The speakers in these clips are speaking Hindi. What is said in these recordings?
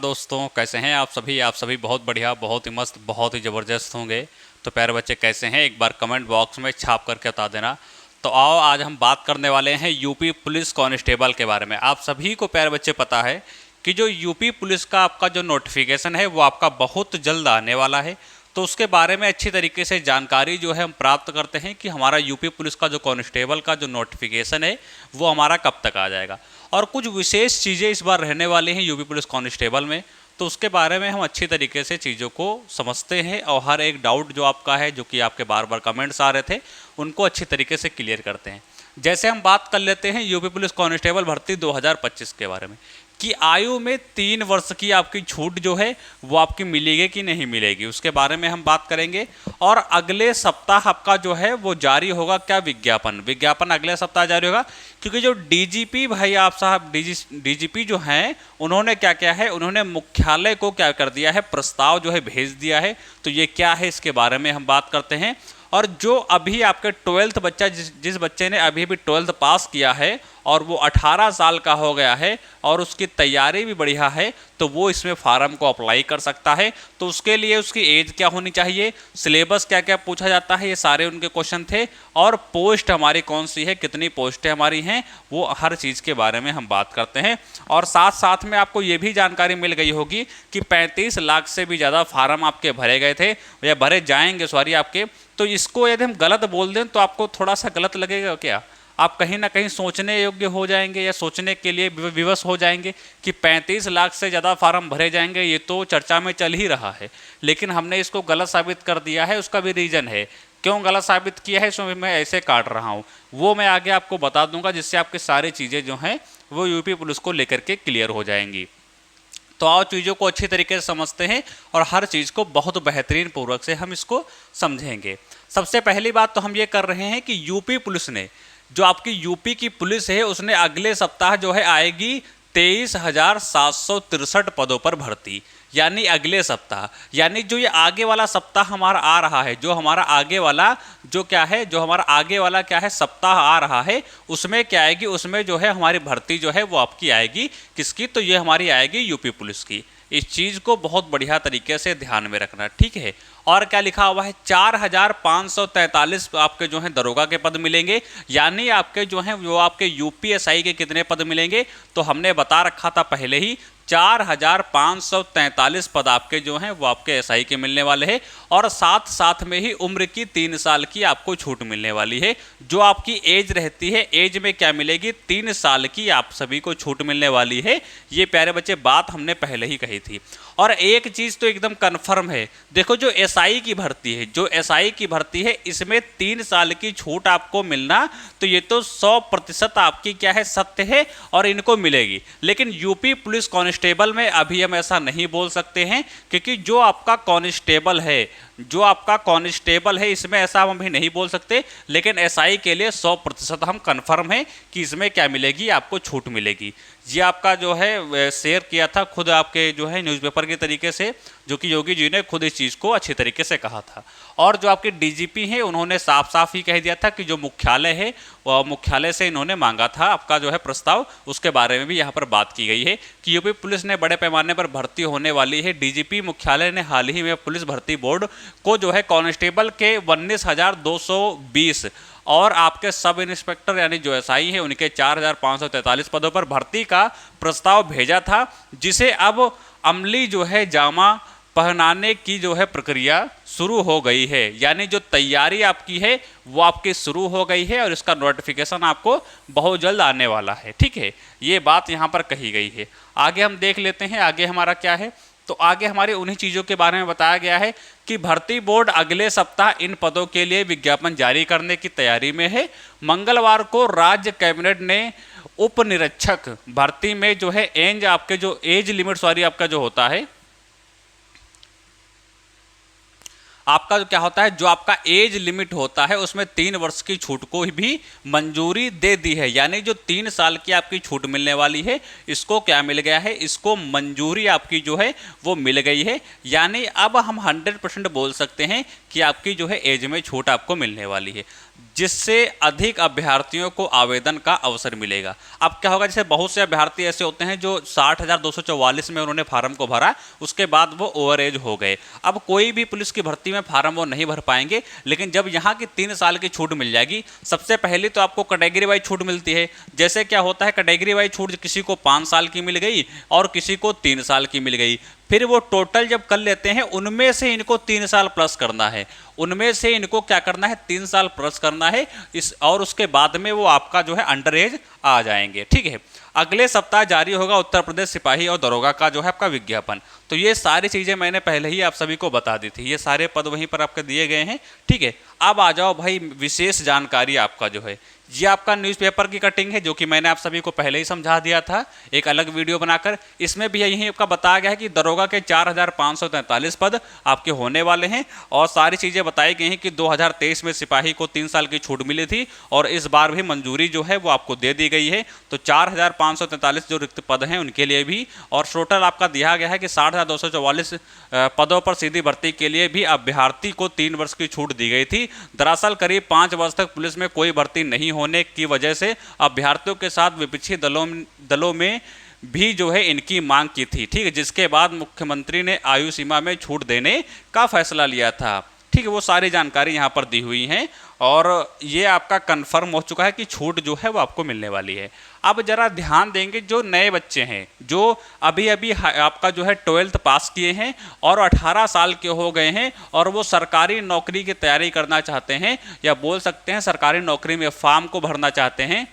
दोस्तों कैसे हैं आप सभी बहुत बढ़िया, बहुत ही मस्त, बहुत ही ज़बरदस्त होंगे। तो प्यारे बच्चे कैसे हैं, एक बार कमेंट बॉक्स में छाप करके बता देना। तो आओ आज हम बात करने वाले हैं यूपी पुलिस कांस्टेबल के बारे में। आप सभी को प्यारे बच्चे पता है कि जो यूपी पुलिस का आपका जो नोटिफिकेशन है वो आपका बहुत जल्द आने वाला है। तो उसके बारे में अच्छी तरीके से जानकारी जो है हम प्राप्त करते हैं कि हमारा यूपी पुलिस का जो कांस्टेबल का जो नोटिफिकेशन है वो हमारा कब तक आ जाएगा, और कुछ विशेष चीज़ें इस बार रहने वाली हैं यूपी पुलिस कांस्टेबल में। तो उसके बारे में हम अच्छी तरीके से चीज़ों को समझते हैं और हर एक डाउट जो आपका है, जो कि आपके बार बार कमेंट्स आ रहे थे, उनको अच्छी तरीके से क्लियर करते हैं। जैसे हम बात कर लेते हैं यूपी पुलिस कांस्टेबल भर्ती 2025 के बारे में, कि आयु में 3 वर्ष की आपकी छूट जो है वो आपकी मिलेगी कि नहीं मिलेगी, उसके बारे में हम बात करेंगे। और अगले सप्ताह आपका जो है वो जारी होगा क्या, विज्ञापन अगले सप्ताह जारी होगा। क्योंकि जो डीजीपी भाई आप साहब डीजीपी जो हैं उन्होंने क्या क्या है, उन्होंने मुख्यालय को क्या कर दिया है, प्रस्ताव जो है भेज दिया है। तो ये क्या है इसके बारे में हम बात करते हैं। और जो अभी आपके 12th बच्चा जिस बच्चे ने अभी 12th पास किया है और वो 18 साल का हो गया है और उसकी तैयारी भी बढ़िया है, तो वो इसमें फार्म को अप्लाई कर सकता है। तो उसके लिए उसकी एज क्या होनी चाहिए, सिलेबस क्या क्या पूछा जाता है, ये सारे उनके क्वेश्चन थे। और पोस्ट हमारी कौन सी है, कितनी पोस्टें हमारी हैं, वो हर चीज़ के बारे में हम बात करते हैं। और साथ साथ में आपको ये भी जानकारी मिल गई होगी कि 35 लाख से भी ज़्यादा फार्म आपके भरे गए थे या भरे जाएंगे आपके। तो इसको यदि हम गलत बोल दें तो आपको थोड़ा सा गलत लगेगा क्या, आप कहीं ना कहीं सोचने योग्य हो जाएंगे या सोचने के लिए विवश हो जाएंगे कि 35 लाख से ज़्यादा फार्म भरे जाएंगे, ये तो चर्चा में चल ही रहा है। लेकिन हमने इसको गलत साबित कर दिया है, उसका भी रीज़न है क्यों गलत साबित किया है, इसमें मैं ऐसे काट रहा हूँ, वो मैं आगे आपको बता दूंगा, जिससे आपकी सारी चीज़ें जो हैं वो यूपी पुलिस को लेकर के क्लियर हो जाएंगी। तो आओ चीज़ों को अच्छी तरीके से समझते हैं और हर चीज़ को बहुत बेहतरीन पूर्वक से हम इसको समझेंगे। सबसे पहली बात तो हम ये कर रहे हैं कि यूपी पुलिस ने, जो आपकी यूपी की पुलिस है, उसने अगले सप्ताह जो है आएगी 23,763 पदों पर भर्ती, यानी अगले सप्ताह, यानी जो ये आगे वाला सप्ताह हमारा आ रहा है, जो हमारा आगे वाला जो क्या है, जो हमारा आगे वाला क्या है सप्ताह आ रहा है, उसमें क्या आएगी, उसमें जो है हमारी भर्ती जो है वो आपकी आएगी किसकी, तो ये हमारी आएगी यूपी पुलिस की। इस चीज़ को बहुत बढ़िया तरीके से ध्यान में रखना, ठीक है। और क्या लिखा हुआ है, 4,543 आपके जो हैं दरोगा के पद मिलेंगे, यानी आपके जो हैं वो आपके यूपीएसआई के कितने पद मिलेंगे, तो हमने बता रखा था पहले ही 4,543 पद आपके जो हैं वो आपके एसआई के मिलने वाले हैं। और साथ साथ में ही उम्र की 3 साल की आपको छूट मिलने वाली है। जो आपकी एज रहती है, एज में क्या मिलेगी, 3 साल की आप सभी को छूट मिलने वाली है। ये प्यारे बच्चे बात हमने पहले ही कही थी। और एक चीज़ तो एकदम कन्फर्म है, देखो जो एसआई की भर्ती है, जो एसआई की भर्ती है, इसमें 3 साल की छूट आपको मिलना, तो ये तो 100% आपकी क्या है सत्य है और इनको मिलेगी। लेकिन यूपी पुलिस कांस्टेबल में अभी हम ऐसा नहीं बोल सकते हैं, क्योंकि जो आपका कांस्टेबल है, जो आपका कांस्टेबल है, इसमें ऐसा हम अभी नहीं बोल सकते। लेकिन एसआई के लिए 100% हम कन्फर्म हैं कि इसमें क्या मिलेगी, आपको छूट मिलेगी। ये आपका जो है शेयर किया था खुद आपके जो है न्यूज़पेपर के तरीके से, जो कि योगी जी ने खुद इस चीज़ को अच्छी तरीके से कहा था। और जो आपके डीजीपी हैं उन्होंने साफ साफ ही कह दिया था कि जो मुख्यालय है, वो मुख्यालय से इन्होंने मांगा था आपका जो है प्रस्ताव, उसके बारे में भी यहाँ पर बात की गई है कि यूपी पुलिस ने बड़े पैमाने पर भर्ती होने वाली है। डीजीपी मुख्यालय ने हाल ही में पुलिस भर्ती बोर्ड को जो है कांस्टेबल के 19,220 और आपके सब इंस्पेक्टर यानी जो एसआई है उनके 4,543 पदों पर भर्ती का प्रस्ताव भेजा था, जिसे अब अमली जो है जामा पहनाने की जो है प्रक्रिया शुरू हो गई है। यानी जो तैयारी आपकी है वो आपकी शुरू हो गई है और इसका नोटिफिकेशन आपको बहुत जल्द आने वाला है, ठीक है। ये बात यहाँ पर कही गई है। आगे हम देख लेते हैं आगे हमारा क्या है। तो आगे हमारे उन्हीं चीज़ों के बारे में बताया गया है कि भर्ती बोर्ड अगले सप्ताह इन पदों के लिए विज्ञापन जारी करने की तैयारी में है। मंगलवार को राज्य कैबिनेट ने उप निरीक्षक भर्ती में जो है एज लिमिट आपका जो होता है, आपका जो क्या होता है, जो आपका एज लिमिट होता है उसमें 3 वर्ष की छूट को भी मंजूरी दे दी है। यानी जो 3 साल की आपकी छूट मिलने वाली है, इसको क्या मिल गया है, इसको मंजूरी आपकी जो है वो मिल गई है। यानी अब हम 100% बोल सकते हैं कि आपकी जो है एज में छूट आपको मिलने वाली है। जिससे अधिक अभ्यर्थियों को आवेदन का अवसर मिलेगा। अब क्या होगा, जैसे बहुत से अभ्यर्थी ऐसे होते हैं जो 60,244 में उन्होंने फार्म को भरा, उसके बाद वो ओवर एज हो गए। अब कोई भी पुलिस की भर्ती में फार्म वो नहीं भर पाएंगे, लेकिन जब यहाँ की 3 साल की छूट मिल जाएगी, सबसे पहले तो आपको कैटेगरी वाइज छूट मिलती है। जैसे क्या होता है, कैटेगरी वाइज छूट किसी को 5 साल की मिल गई और किसी को 3 साल की मिल गई। फिर वो टोटल जब कर लेते हैं, उनमें से इनको 3 साल प्लस करना है, उनमें से इनको क्या करना है, 3 साल प्लस करना है इस, और उसके बाद में वो आपका जो है अंडर एज आ जाएंगे। ठीक है, अगले सप्ताह जारी होगा उत्तर प्रदेश सिपाही और दरोगा का जो है आपका विज्ञापन। तो ये सारी चीज़ें मैंने पहले ही आप सभी को बता दी थी, ये सारे पद वहीं पर आपके दिए गए हैं। ठीक है, अब आ जाओ भाई विशेष जानकारी आपका जो है, ये आपका न्यूज़पेपर की कटिंग है, जो कि मैंने आप सभी को पहले ही समझा दिया था एक अलग वीडियो बनाकर। इसमें भी यही आपका बताया गया है कि दरोगा के 4,543 पद आपके होने वाले हैं, और सारी चीज़ें बताई गई हैं कि 2023 में सिपाही को 3 साल की छूट मिली थी और इस बार भी मंजूरी जो है वो आपको दे दी गई है। तो 4,543 जो रिक्त पद हैं उनके लिए भी, और टोटल आपका दिया गया है कि 60,244 पदों पर सीधी भर्ती के लिए भी अभ्यर्थी को 3 वर्ष की छूट दी गई थी। दरअसल करीब 5 वर्ष तक पुलिस में कोई भर्ती नहीं होने की वजह से अभ्यर्थियों के साथ विपक्षी दलों में भी जो है इनकी मांग की थी। ठीक है, जिसके बाद मुख्यमंत्री ने आयु सीमा में छूट देने का फैसला लिया था। ठीक है, वो सारी जानकारी यहाँ पर दी हुई हैं और ये आपका कंफर्म हो चुका है कि छूट जो है वो आपको मिलने वाली है। अब जरा ध्यान देंगे, जो नए बच्चे हैं जो अभी अभी आपका जो है 12th पास किए हैं और 18 साल के हो गए हैं और वो सरकारी नौकरी की तैयारी करना चाहते हैं, या बोल सकते हैं सरकारी नौकरी में फॉर्म को भरना चाहते हैं,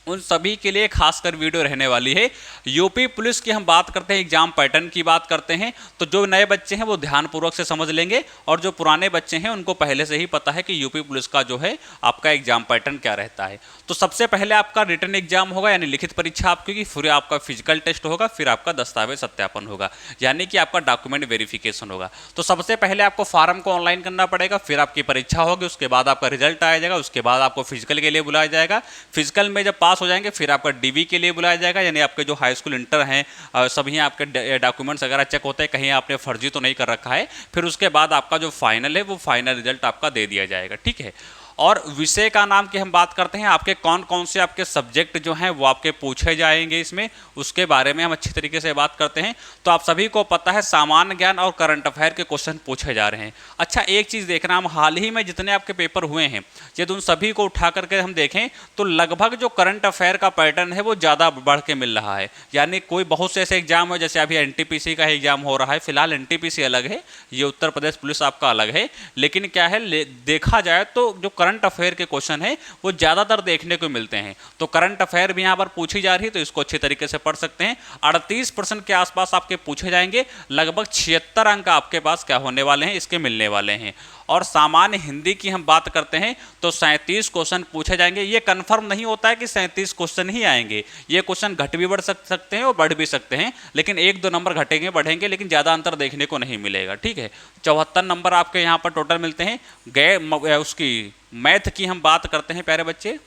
उन सभी के लिए खासकर वीडियो रहने वाली है। यूपी पुलिस की हम बात करते हैं, एग्जाम पैटर्न की बात करते हैं, तो जो नए बच्चे हैं वो ध्यानपूर्वक से समझ लेंगे, और जो पुराने बच्चे हैं उनको पहले से ही पता है कि यूपी पुलिस का जो है आपका एग्जाम पैटर्न क्या रहता है। तो सबसे पहले आपका रिटन एग्जाम होगा, यानी लिखित परीक्षा आपकी, फिर आपका फिजिकल टेस्ट होगा, फिर आपका दस्तावेज सत्यापन होगा, यानी कि आपका डॉक्यूमेंट वेरिफिकेशन होगा। तो सबसे पहले आपको फॉर्म को ऑनलाइन करना पड़ेगा, फिर आपकी परीक्षा होगी, उसके बाद आपका रिजल्ट आया जाएगा, उसके बाद आपको फिजिकल के लिए बुलाया जाएगा। फिजिकल में जब पास हो जाएंगे फिर आपका डीवी के लिए बुलाया जाएगा, यानी आपके जो हाई स्कूल इंटर हैं सभी आपके डॉक्यूमेंट्स वगैरह चेक होते हैं, कहीं आपने फर्जी तो नहीं कर रखा है। फिर उसके बाद आपका जो फाइनल है वो फाइनल रिजल्ट आपका दे दिया जाएगा। ठीक है, और विषय का नाम की हम बात करते हैं, आपके कौन कौन से आपके सब्जेक्ट जो हैं वो आपके पूछे जाएंगे इसमें, उसके बारे में हम अच्छी तरीके से बात करते हैं। तो आप सभी को पता है सामान्य ज्ञान और करंट अफेयर के क्वेश्चन पूछे जा रहे हैं। अच्छा, एक चीज़ देखना, हम हाल ही में जितने आपके पेपर हुए हैं यदि उन सभी को उठा करके हम देखें तो लगभग जो करंट अफेयर का पैटर्न है वो ज़्यादा बढ़ के मिल रहा है। यानी कोई बहुत से ऐसे एग्जाम हो, जैसे अभी एनटीपीसी का एग्जाम हो रहा है, फिलहाल एनटीपीसी अलग है, ये उत्तर प्रदेश पुलिस आपका अलग है, लेकिन क्या है देखा जाए तो जो करंट अफेयर के क्वेश्चन है वो ज़्यादातर देखने को मिलते हैं। तो करंट अफेयर भी यहाँ पर पूछी जा रही है, तो इसको अच्छी तरीके से पढ़ सकते हैं। 38% के आसपास आपके पूछे जाएंगे, लगभग 76 अंक आपके पास क्या होने वाले हैं, इसके मिलने वाले हैं। और सामान्य हिंदी की हम बात करते हैं तो 37 क्वेश्चन पूछे जाएंगे। ये कंफर्म नहीं होता है कि 37 क्वेश्चन ही आएंगे, ये क्वेश्चन घट भी बढ़ सकते हैं और बढ़ भी सकते हैं, लेकिन 1-2 नंबर घटेंगे बढ़ेंगे, लेकिन ज़्यादा अंतर देखने को नहीं मिलेगा। ठीक है, 74 नंबर आपके यहाँ पर टोटल मिलते हैं। उसकी मैथ की हम बात करते हैं प्यारे बच्चे,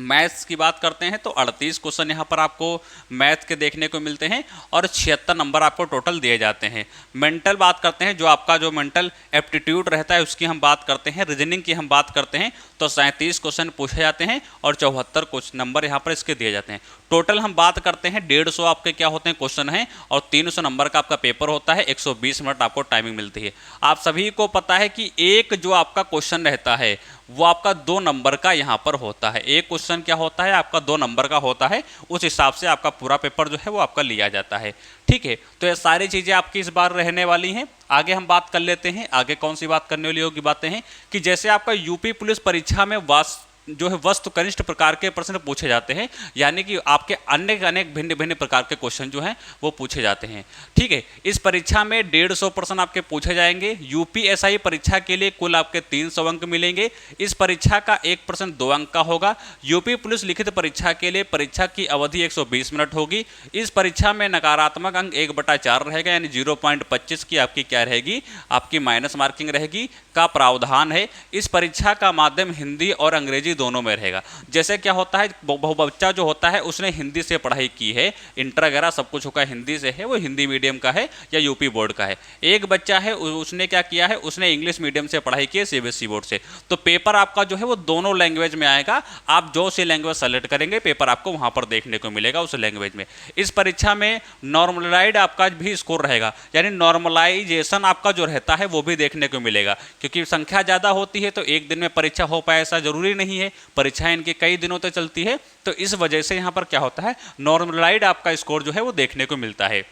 मैथ्स की बात करते हैं तो 38 क्वेश्चन यहाँ पर आपको मैथ के देखने को मिलते हैं और 76 नंबर आपको टोटल दिए जाते हैं। मेंटल बात करते हैं, जो आपका जो मेंटल एप्टीट्यूड रहता है उसकी हम बात करते हैं। रीजनिंग की हम बात करते हैं तो 37 क्वेश्चन पूछे जाते हैं और 74 क्वेश्चन नंबर यहाँ पर इसके दिए जाते हैं। टोटल हम बात करते हैं 150 आपके क्या होते हैं क्वेश्चन हैं, और 300 नंबर का आपका पेपर होता है, 120 मिनट आपको टाइमिंग मिलती है। आप सभी को पता है कि एक जो आपका क्वेश्चन रहता है वो आपका 2 नंबर का यहाँ पर होता है। एक क्वेश्चन क्या होता है आपका 2 नंबर का होता है, उस हिसाब से आपका पूरा पेपर जो है वो आपका लिया जाता है। ठीक है, तो ये सारी चीज़ें आपकी इस बार रहने वाली हैं। आगे हम बात कर लेते हैं, आगे कौन सी बात करने वाली होगी बातें हैं कि जैसे आपका यूपी पुलिस परीक्षा में जो है वस्तुनिष्ठ प्रकार के प्रश्न पूछे जाते हैं, यानी कि आपके अनेक भिन्न भिन्न प्रकार के क्वेश्चन जो हैं वो पूछे जाते हैं। ठीक है, इस परीक्षा में 150 प्रश्न आपके पूछे जाएंगे। यूपीएसआई परीक्षा के लिए कुल आपके 300 अंक मिलेंगे। इस परीक्षा का एक प्रश्न 2 अंक का होगा। यूपी पुलिस लिखित परीक्षा के लिए परीक्षा की अवधि 120 मिनट होगी। इस परीक्षा में नकारात्मक अंक 1/4 रहेगा, यानी 0.25 की आपकी क्या रहेगी, आपकी माइनस मार्किंग रहेगी का प्रावधान है। इस परीक्षा का माध्यम हिंदी और अंग्रेजी अंग्रेजी दोनों में रहेगा। जैसे क्या होता है, बच्चा जो होता है उसने हिंदी से पढ़ाई की है, इंटर वगैरह सब कुछ होगा हिंदी से है, वो हिंदी मीडियम का है या यूपी बोर्ड का है। एक बच्चा है उसने क्या किया है, उसने इंग्लिश मीडियम से पढ़ाई की है सीबीएसई बोर्ड से, तो पेपर आपका जो है वो दोनों लैंग्वेज में आएगा। आप जो सी लैंग्वेज सेलेक्ट करेंगे पेपर आपको वहां पर देखने को मिलेगा उस लैंग्वेज में। इस परीक्षा में नॉर्मलाइज्ड आपका भी स्कोर रहेगा, यानी नॉर्मलाइजेशन आपका जो रहता है वो भी देखने को मिलेगा, क्योंकि संख्या ज़्यादा होती है तो एक दिन में परीक्षा हो पाए ऐसा जरूरी नहीं है, परीक्षाएं इनकी कई दिनों तक चलती है, तो इस वजह से यहाँ पर क्या होता है, नॉर्मलाइज्ड आपका स्कोर जो है वो देखने को मिलता है।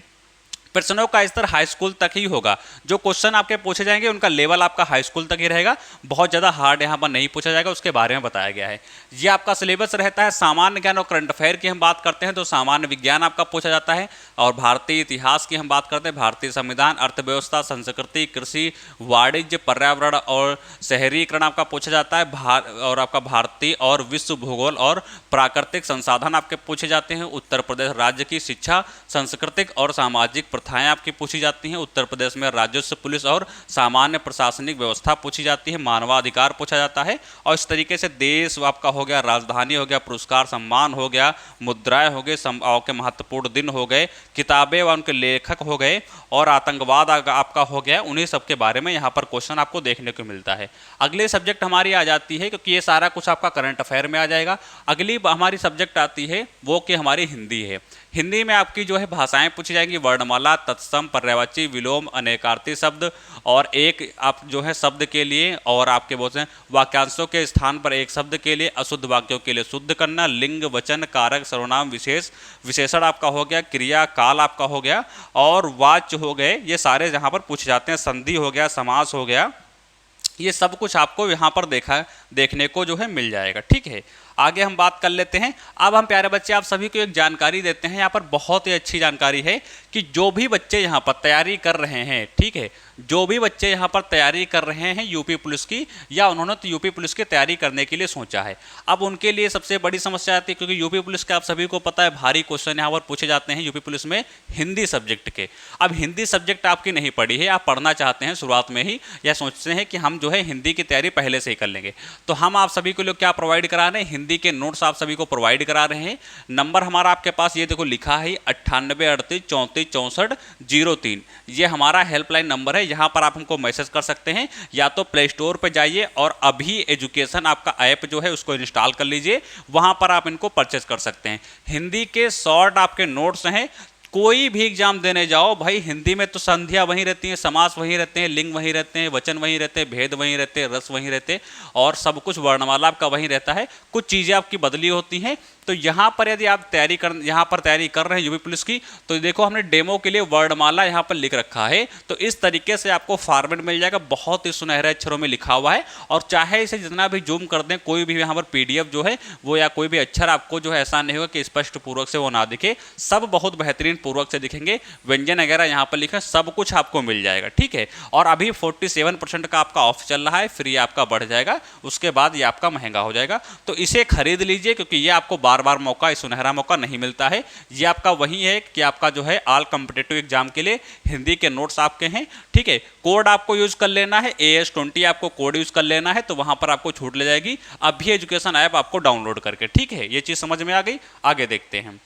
प्रश्नों का स्तर हाई स्कूल तक ही होगा, जो क्वेश्चन आपके पूछे जाएंगे उनका लेवल आपका हाई स्कूल तक ही रहेगा, बहुत ज़्यादा हार्ड यहाँ पर नहीं पूछा जाएगा, उसके बारे में बताया गया है। ये आपका सिलेबस रहता है। सामान्य ज्ञान और करंट अफेयर की हम बात करते हैं तो सामान्य विज्ञान आपका पूछा जाता है, और भारतीय इतिहास की हम बात करते हैं, भारतीय संविधान, अर्थव्यवस्था, संस्कृति, कृषि, वाणिज्य, पर्यावरण और शहरीकरण आपका पूछा जाता है, और आपका भारतीय और विश्व भूगोल और प्राकृतिक संसाधन आपके पूछे जाते हैं। उत्तर प्रदेश राज्य की शिक्षा, सांस्कृतिक और सामाजिक प्रथाएं आपकी पूछी जाती हैं। उत्तर प्रदेश में राजस्व, पुलिस और सामान्य प्रशासनिक व्यवस्था पूछी जाती है। मानवाधिकार पूछा जाता है, और इस तरीके से देश आपका हो गया, राजधानी हो गया, पुरस्कार सम्मान हो गया, मुद्राएं हो गए, के महत्वपूर्ण दिन हो गए, किताबें व उनके लेखक हो गए, और आतंकवाद आपका हो गया। उन्हीं सब के बारे में यहाँ पर क्वेश्चन आपको देखने को मिलता है। अगले सब्जेक्ट हमारी आ जाती है, क्योंकि ये सारा कुछ आपका करंट अफेयर में आ जाएगा। अगली हमारी सब्जेक्ट आती है वो कि हमारी हिंदी है। हिंदी में आपकी जो है भाषाएं पूछी जाएंगी, वर्णमाला, तत्सम, पर्यायवाची, विलोम, अनेकार्थी शब्द, और एक आप जो है शब्द के लिए, और आपके बोलते हैं वाक्यांशों के स्थान पर एक शब्द के लिए, अशुद्ध वाक्यों के लिए शुद्ध करना, लिंग, वचन, कारक, सर्वनाम, विशेष, विशेषण आपका हो गया, क्रिया, काल आपका हो गया, और वाच्य हो गए, ये सारे यहाँ पर पूछे जाते हैं। संधि हो गया, समास हो गया, ये सब कुछ आपको यहाँ पर देखने को जो है मिल जाएगा। ठीक है, आगे हम बात कर लेते हैं। अब हम प्यारे बच्चे आप सभी को एक जानकारी देते हैं, यहाँ पर बहुत ही अच्छी जानकारी है कि जो भी बच्चे यहाँ पर तैयारी कर रहे हैं, ठीक है, जो भी बच्चे यहाँ पर तैयारी कर रहे हैं यूपी पुलिस की, या उन्होंने तो यूपी पुलिस की तैयारी करने के लिए सोचा है, अब उनके लिए सबसे बड़ी समस्या आती है, क्योंकि यूपी पुलिस के आप सभी को पता है भारी क्वेश्चन यहाँ पर पूछे जाते हैं यूपी पुलिस में हिंदी सब्जेक्ट के। अब हिंदी सब्जेक्ट आपकी नहीं पढ़ी है, आप पढ़ना चाहते हैं शुरुआत में ही, या सोचते हैं कि हम जो है हिंदी की तैयारी पहले से ही कर लेंगे, तो हम आप सभी को लोग क्या प्रोवाइड करा रहे हैं, हिंदी के नोट्स आप सभी को प्रोवाइड करा रहे हैं। नंबर हमारा आपके पास ये देखो लिखा है 9838346403, ये हमारा हेल्पलाइन नंबर है। यहाँ पर आप हमको मैसेज कर सकते हैं, या तो प्ले स्टोर पर जाइए और अभी एजुकेशन आपका ऐप जो है उसको इंस्टॉल कर लीजिए, वहाँ पर आप इनको परचेज कर सकते हैं। हिंदी के शॉर्ट आपके नोट्स हैं, कोई भी एग्जाम देने जाओ भाई, हिंदी में तो संधियाँ वहीं रहती हैं, समास वहीं रहते हैं, लिंग वहीं रहते हैं, वचन वहीं रहते हैं, भेद वहीं रहते हैं, रस वहीं रहते हैं, और सब कुछ वर्णमाला आपका वहीं रहता है, कुछ चीज़ें आपकी बदली होती हैं। तो यहाँ पर यदि आप तैयारी कर रहे हैं यूपी पुलिस की, तो देखो हमने डेमो के लिए वर्णमाला यहाँ पर लिख रखा है, तो इस तरीके से आपको फॉर्मेट मिल जाएगा, बहुत ही सुनहरे अक्षरों में लिखा हुआ है, और चाहे इसे जितना भी जूम कर दें, कोई भी यहाँ पर पीडीएफ जो है वो या कोई भी अक्षर आपको जो है ऐसा नहीं होगा कि स्पष्ट पूर्वक से वो ना दिखे, सब बहुत बेहतरीन पूर्वक से दिखेंगे, व्यंजन वगैरह यहाँ पर लिखे, सब कुछ आपको मिल जाएगा। ठीक है, और अभी 47% का आपका ऑफ चल रहा है, फ्री आपका बढ़ जाएगा, उसके बाद ये आपका महंगा हो जाएगा, तो इसे खरीद लीजिए, क्योंकि ये आपको बार बार मौका, सुनहरा मौका नहीं मिलता है। ये आपका वही है कि आपका जो है ऑल कॉम्पिटिटिव एग्जाम के लिए हिंदी के नोट्स आपके हैं। ठीक है, कोड आपको यूज कर लेना है, AS20 आपको कोड यूज कर लेना है, तो वहां पर आपको छूट ले जाएगी अभी एजुकेशन ऐप आपको डाउनलोड करके। ठीक है, ये चीज समझ में आ गई, आगे देखते हैं।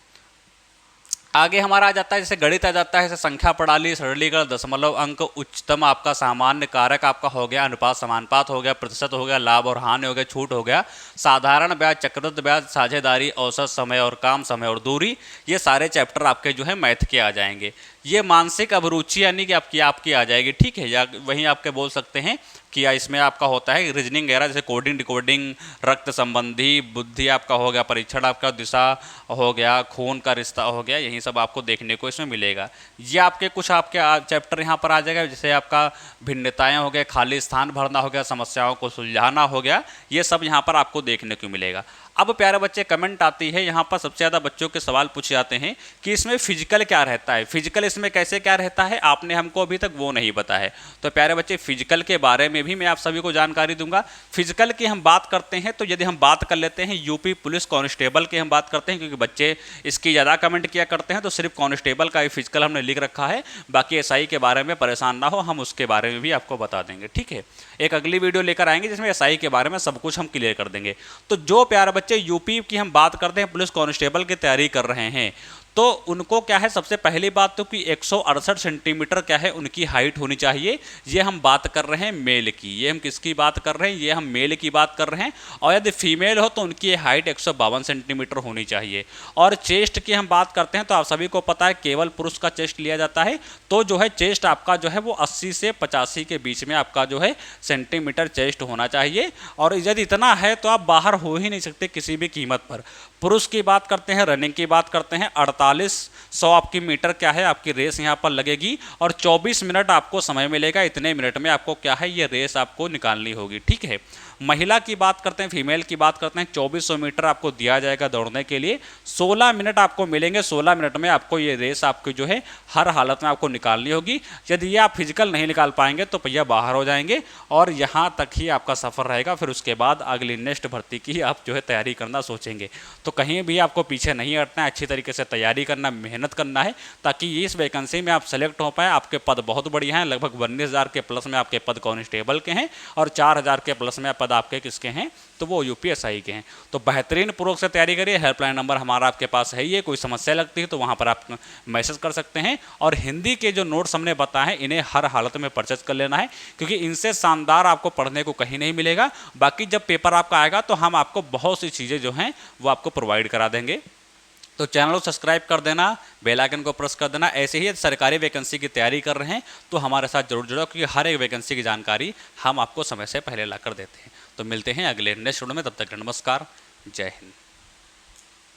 आगे हमारा आ जाता है, जैसे गणित आ जाता है, जैसे संख्या प्रणाली, सरलीकरण, दशमलव अंक, उच्चतम आपका सामान्य कारक आपका हो गया, अनुपात समानुपात हो गया, प्रतिशत हो गया, लाभ और हानि हो गया, छूट हो गया, साधारण ब्याज, चक्रवृद्धि ब्याज, साझेदारी, औसत समय और काम, समय और दूरी, ये सारे चैप्टर आपके जो है मैथ के आ जाएंगे। ये मानसिक अभिरुचि यानी कि आपकी आ जाएगी। ठीक है, या वहीं आपके बोल सकते हैं कि इसमें आपका होता है रीजनिंग वगैरह, जैसे कोडिंग, डिकोडिंग, रक्त संबंधी, बुद्धि आपका हो गया, परीक्षण आपका, दिशा हो गया, खून का रिश्ता हो गया, यही सब आपको देखने को इसमें मिलेगा। ये आपके कुछ आपके चैप्टर यहाँ पर आ जाएगा, जैसे आपका भिन्नताएं हो गए, खाली स्थान भरना हो गया, समस्याओं को सुलझाना हो गया, ये सब यहाँ पर आपको देखने को मिलेगा। अब प्यारे बच्चे कमेंट आती है, यहाँ पर सबसे ज़्यादा बच्चों के सवाल पूछे जाते हैं कि इसमें फिजिकल क्या रहता है, फिजिकल इसमें कैसे क्या रहता है, आपने हमको अभी तक वो नहीं पता है। तो प्यारे बच्चे फिजिकल के बारे में भी मैं आप सभी को जानकारी दूंगा। फिजिकल की हम बात करते हैं तो यदि हम बात कर लेते हैं यूपी पुलिस कांस्टेबल की हम बात करते हैं, क्योंकि बच्चे इसकी ज़्यादा कमेंट किया करते हैं, तो सिर्फ कांस्टेबल का ही फिजिकल हमने लिख रखा है। बाकी एसआई के बारे में परेशान ना हो, हम उसके बारे में भी आपको बता देंगे, ठीक है। एक अगली वीडियो लेकर आएंगे जिसमें एसआई के बारे में सब कुछ हम क्लियर कर देंगे। तो जो प्यारे बच्चे यूपी की हम बात करते हैं, पुलिस कांस्टेबल की तैयारी कर रहे हैं, तो उनको क्या है, सबसे पहली बात तो कि 168 सेंटीमीटर क्या है उनकी हाइट होनी चाहिए। ये हम बात कर रहे हैं मेल की, ये हम किसकी बात कर रहे हैं, ये हम मेल की बात कर रहे हैं। और यदि फीमेल हो तो उनकी हाइट 152 सेंटीमीटर होनी चाहिए। और चेस्ट की हम बात करते हैं तो आप सभी को पता है केवल पुरुष का चेस्ट लिया जाता है, तो जो है चेस्ट आपका जो है वो 80 से 85 के बीच में आपका जो है सेंटीमीटर चेस्ट होना चाहिए। और यदि इतना है तो आप बाहर हो ही नहीं सकते किसी भी कीमत पर। पुरुष की बात करते हैं, रनिंग की बात करते हैं, 4800 आपकी मीटर क्या है आपकी रेस यहाँ पर लगेगी और 24 मिनट आपको समय मिलेगा। इतने मिनट में आपको क्या है ये रेस आपको निकालनी होगी, ठीक है। महिला की बात करते हैं, फीमेल की बात करते हैं, 2400 मीटर आपको दिया जाएगा दौड़ने के लिए। 16 मिनट आपको मिलेंगे, 16 मिनट में आपको ये रेस आपकी जो है हर हालत में आपको निकालनी होगी। यदि ये आप फिजिकल नहीं निकाल पाएंगे तो भैया बाहर हो जाएंगे और यहाँ तक ही आपका सफ़र रहेगा। फिर उसके बाद अगली नेक्स्ट भर्ती की आप जो है तैयारी करना सोचेंगे। तो कहीं भी आपको पीछे नहीं हटना है, अच्छी तरीके से तैयारी करना, मेहनत करना है, ताकि इस वैकेंसी में आप सेलेक्ट हो पाए। आपके पद बहुत बढ़िया हैं, लगभग 19,000 के प्लस में आपके पद कांस्टेबल के हैं और 4,000 के प्लस में पद आपके किसके हैं, तो वो यूपीएसआई के हैं। तो बेहतरीन पूर्वक से तैयारी करिए। हेल्पलाइन नंबर हमारा आपके पास है, ये कोई समस्या लगती है तो वहाँ पर आप मैसेज कर सकते हैं। और हिंदी के जो नोट्स हमने बताए हैं इन्हें हर हालत में परचेज कर लेना है, क्योंकि इनसे शानदार आपको पढ़ने को कहीं नहीं मिलेगा। बाकी जब पेपर आपका आएगा तो हम आपको बहुत सी चीज़ें जो हैं वो आपको प्रोवाइड करा देंगे। तो चैनल को सब्सक्राइब कर देना, बेल आइकन को प्रेस कर देना। ऐसे ही सरकारी वैकेंसी की तैयारी कर रहे हैं तो हमारे साथ जरूर जुड़ो, क्योंकि हर एक वैकेंसी की जानकारी हम आपको समय से पहले ला कर देते हैं। तो मिलते हैं अगले नेक्स्ट वीडियो में, तब तक नमस्कार, जय हिंद।